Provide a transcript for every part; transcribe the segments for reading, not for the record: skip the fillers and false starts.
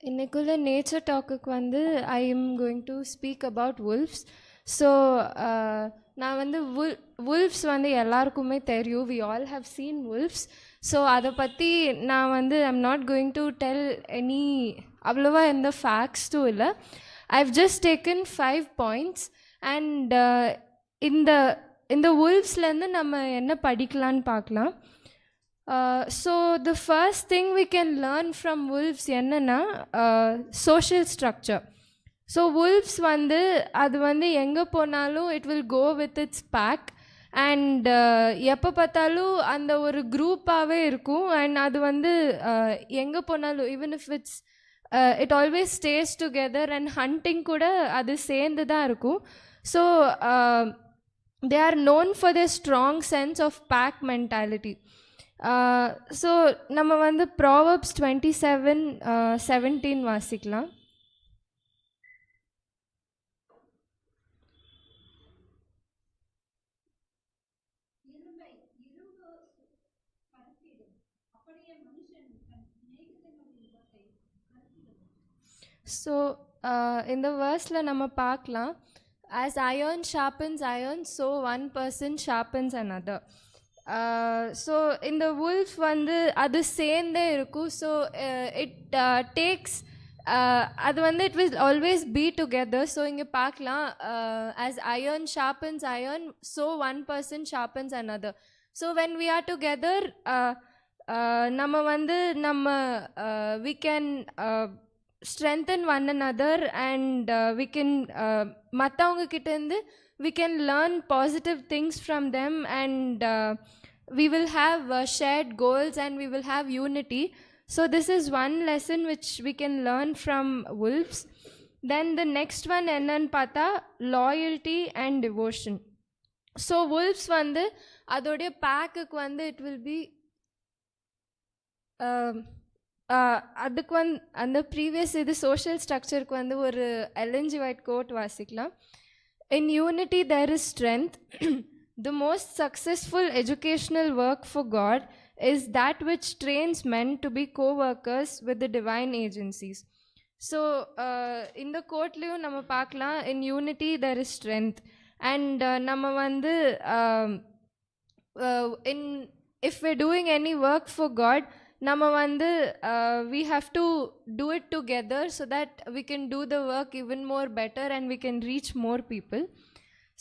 இன்னைக்குள்ள நேச்சர் டாக்குக்கு வந்து I am going to speak about wolves. So நான் வந்து wolves வந்து எல்லாருக்குமே தெரியும். We all have seen wolves. So அதை பற்றி நான் வந்து I'm not going to tell any அவ்வளோவா எந்த ஃபேக்ட்ஸும் இல்லை. I've just taken 5 points and இந்த இந்த wolvesலேருந்து நம்ம என்ன படிக்கலான்னு பார்க்கலாம். So the first thing we can learn from wolves என்னன்னா social structure. ஸோ wolves வந்து அது வந்து எங்கே போனாலும் it will go with its pack and எப்போ பார்த்தாலும் அந்த ஒரு குரூப்பாகவே இருக்கும். அண்ட் அது வந்து எங்கே போனாலும் even if it's it always stay together and hunting கூட அது சேர்ந்து தான் இருக்கும். So they are known for their strong sense of pack mentality. So நம்ம வந்து Proverbs 27:17 வாசிக்கலாம். ஸோ இந்த வேர்ஸில் நம்ம பார்க்கலாம், as iron sharpens iron, so one person sharpens another. So இந்த wolf வந்து அது சேர்ந்தே இருக்கும். ஸோ இட் டேக்ஸ் அது வந்து it will always be together. So இங்கே பார்க்கலாம், as iron sharpens iron, so one person sharpens another. So when we are together நம்ம வந்து நம்ம we can strengthen one another and we can மற்றவங்க கிட்டேருந்து we can learn positive things from them and we will have shared goals and we will have unity. So this is one lesson which we can learn from wolves. Then the next one என்னன்னு பார்த்தா loyalty and devotion. So wolves வந்து அதோடைய பேக்குக்கு வந்து it will be அதுக்கு வந்து அந்த previous இது சோஷியல் ஸ்ட்ரக்சருக்கு வந்து ஒரு எல்என்ஜி ஒயிட் கோட் வாசிக்கலாம். In unity there is strength. The most successful educational work for God is that which trains men to be co-workers with the divine agencies. So இந்த கோட்லேயும் நம்ம பார்க்கலாம், in unity there is strength. And நம்ம வந்து if we're doing any work for God, நம்ம வந்து we have to do it together so that we can do the work even more better and we can reach more people.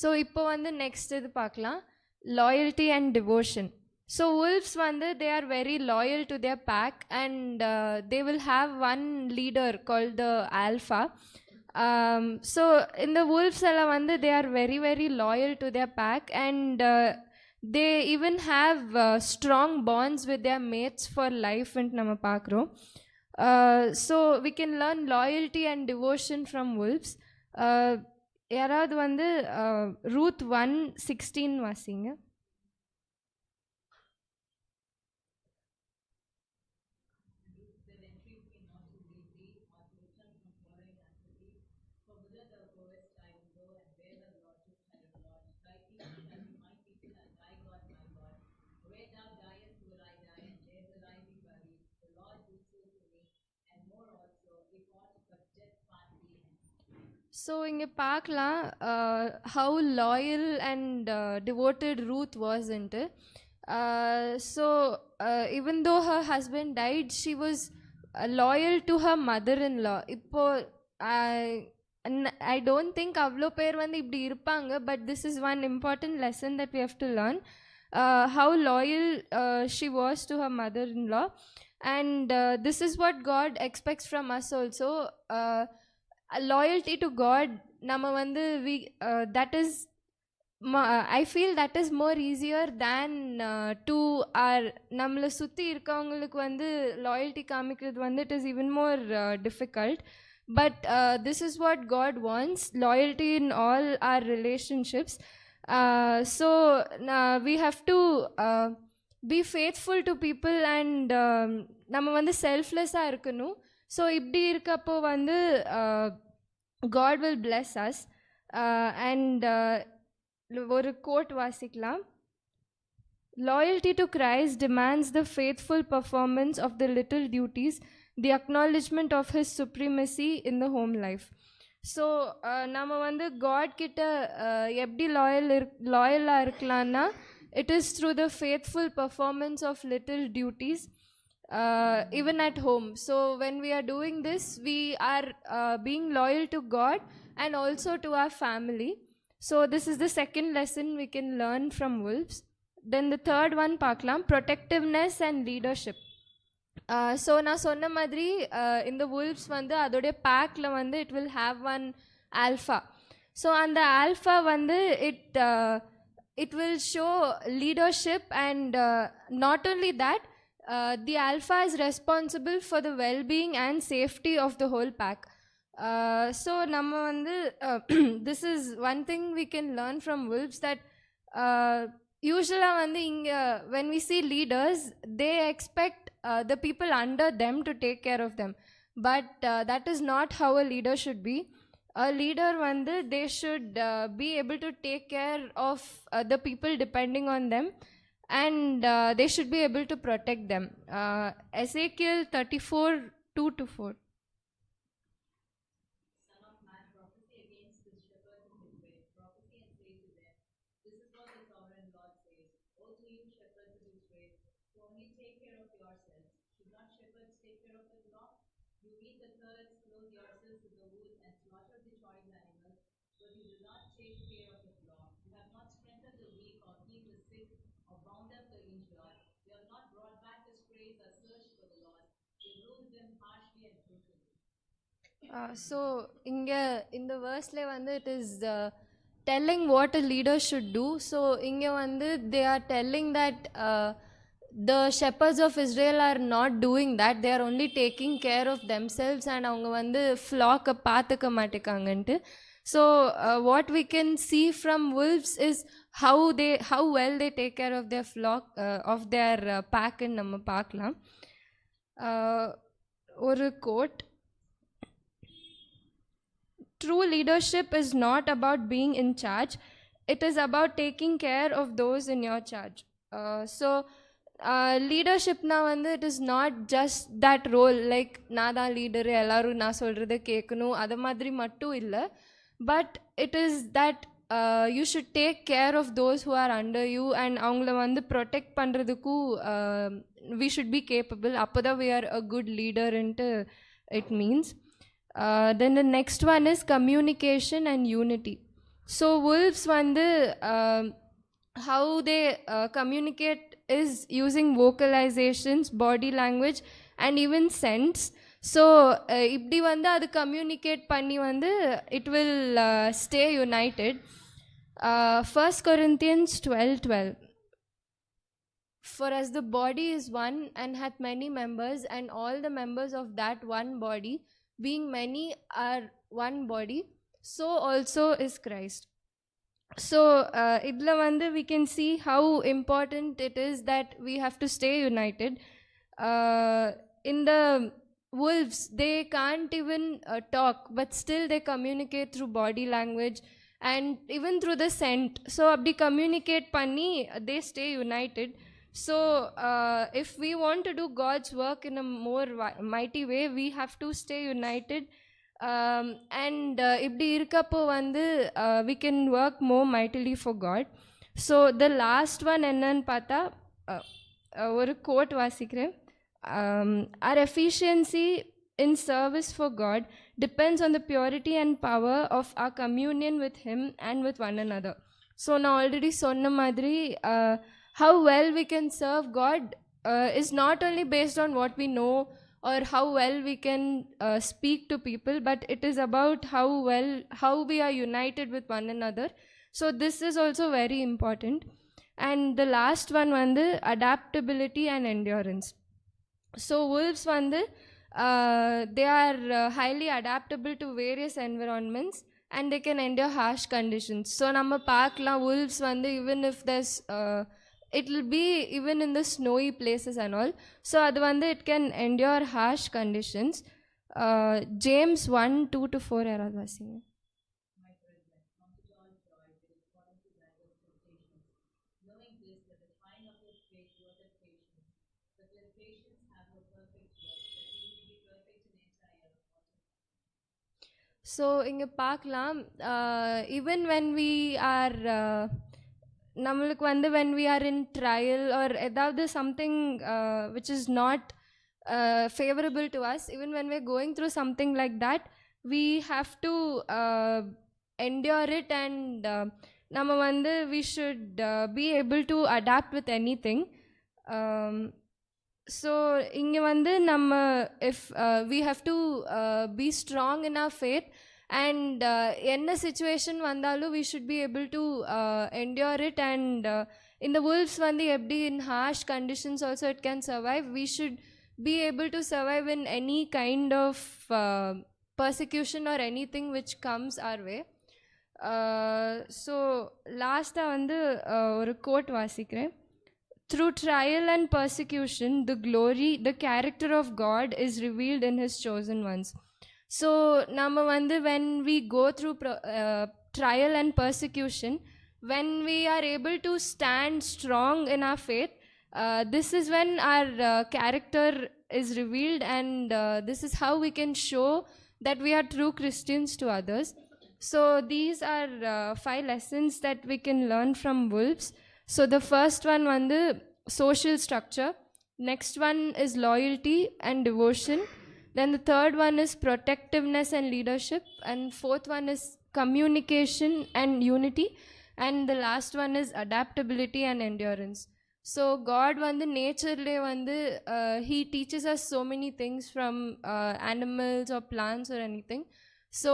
So இப்போ வந்து next இது பார்க்கலாம், loyalty and devotion. So wolves வந்து they are very loyal to their pack and they will have one leader called the alpha. So இந்த wolves எல்லாம் வந்து they are very very loyal to their pack and they even have strong bonds with their mates for life and நம்ம பார்க்குறோம். So we can learn loyalty and devotion from wolves. யாராவது வந்து Ruth 1:16 வாசிங்க. So இங்கே பார்க்கலாம் how loyal and devoted Ruth was into. So even though her husband died, she was loyal to her mother-in-law. இப்போ I don't think அவ்வளோ பேர் வந்து இப்படி இருப்பாங்க, but this is one important lesson that we have to learn, how loyal she was to her mother-in-law. And this is what God expects from us also. Loyalty to God, நம்ம வந்து that is I feel that is more easier than to our நம்மளை சுற்றி இருக்கவங்களுக்கு வந்து loyalty காமிக்கிறது வந்து it is even more difficult. But this is what God wants, loyalty in all our relationships. So we have to be faithful to people and நம்ம வந்து செல்ஃப்லெஸ்ஸாக இருக்கணும். So இப்படி இருக்கப்போ வந்து God will bless us. And ஒரு code வாசிக்கலாம், loyalty to Christ demands the faithful performance of the little duties the acknowledgement of his supremacy in the home life. So நம்ம வந்து காட் கிட்ட எப்படி லாயலாக இருக்கலாம்னா, it is through the faithful performance of little duties, even at home. So when we are doing this, we are being loyal to God and also to our family. So this is the second lesson we can learn from wolves. Then the third one பார்க்கலாம், protectiveness and leadership. So நான் சொன்ன மாதிரி இந்த wolves வந்து அதோடைய பேக்கில் வந்து it will have one alpha. So அந்த alpha வந்து it will show leadership, and not only that, the alpha is responsible for the well-being and safety of the whole pack. So நம்ம வந்து this is one thing we can learn from wolves, that usually வந்து இங்கே when we see leaders, they expect the people under them to take care of them, but that is not how a leader should be. A leader வந்து they should be able to take care of the people depending on them, and they should be able to protect them. Ezekiel 34:2-4. So in the verse வந்து it is telling what a leader should do. So இங்கே வந்து they are telling that the shepherds of Israel are not doing that. They are only taking care of themselves, and அவங்க வந்து flock-அ பார்த்துக்க மாட்டேக்காங்கன்ட்டு. So what we can see from wolves is how well they take care of their flock, of their pack ன்னு நம்ம பார்க்கலாம். ஒரு quote: true leadership is not about being in charge, it is about taking care of those in your charge. So leadership na வந்து it is not just that role, like நான் தான் leader, எல்லாரும் நான் சொல்கிறத கேட்கணும், அது மாதிரி மட்டும் இல்லை, but it is that you should take care of those who are under you, and அவங்கள வந்து protect பண்ணுறதுக்கும் we should be capable. அப்போ தான் we are a good leader into it means. Then the next one is communication and unity. So wolves வந்து how they communicate is using vocalizations, body language, and even scents. So இப்படி வந்து அது communicate பண்ணி வந்து it will stay united. 1 Corinthians 12:12. For as the body is one and hath many members, and all the members of that one body, being many, are one body, so also is Christ. So idla vandu we can see how important it is that we have to stay united. In the wolves, they can't even talk, but still they communicate through body language and even through the scent. So abdi communicate panni they stay united. So if we want to do God's work in a more mighty way, we have to stay united, and இப்படி இருக்கப்போ வந்து we can work more mightily for God. So the last one என்னன்னு பார்த்தா ஒரு quote வாசிக்கிறேன். Our efficiency in service for God depends on the purity and power of our communion with Him and with one another. So நான் already சொன்ன மாதிரி how well we can serve God is not only based on what we know or how well we can speak to people, but it is about how we are united with one another. So this is also very important. And the last one வந்து adaptability and endurance. So wolves வந்து they are highly adaptable to various environments, and they can endure harsh conditions. So நம்ம பார்க்கலாம் wolves வந்து even if there's it will be even in the snowy places and all. So அது வந்து it can endure harsh conditions. James 1:2-4 யாராவது வாசிங்க. So இங்கே பார்க்கலாம், even when we are நம்மளுக்கு வந்து when we are in trial or ஏதாவது something which is not favorable to us, even when we're going through something like that, we have to endure it, and நம்ம வந்து we should be able to adapt with anything. So இங்கே வந்து நம்ம if we have to be strong in our faith, and என்ன situation வந்தாலும் we should be able to endure it, and in the wolves வந்து எப்படி in harsh conditions also it can survive, we should be able to survive in any kind of persecution or anything which comes our way. So லாஸ்ட்டாக வந்து ஒரு code வாசிக்கிறேன். Through trial and persecution, the glory, the character of God is revealed in His chosen ones. So, nama vandu when we go through trial and persecution, when we are able to stand strong in our faith, this is when our character is revealed, and this is how we can show that we are true Christians to others. So, these are 5 lessons that we can learn from wolves. So, the first one vandu social structure, next one is loyalty and devotion. Then the third one is protectiveness and leadership, and fourth one is communication and unity, and the last one is adaptability and endurance. So God vandu nature le vandu he teaches us so many things from animals or plants or anything. So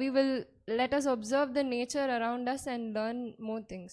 we will let us observe the nature around us and learn more things.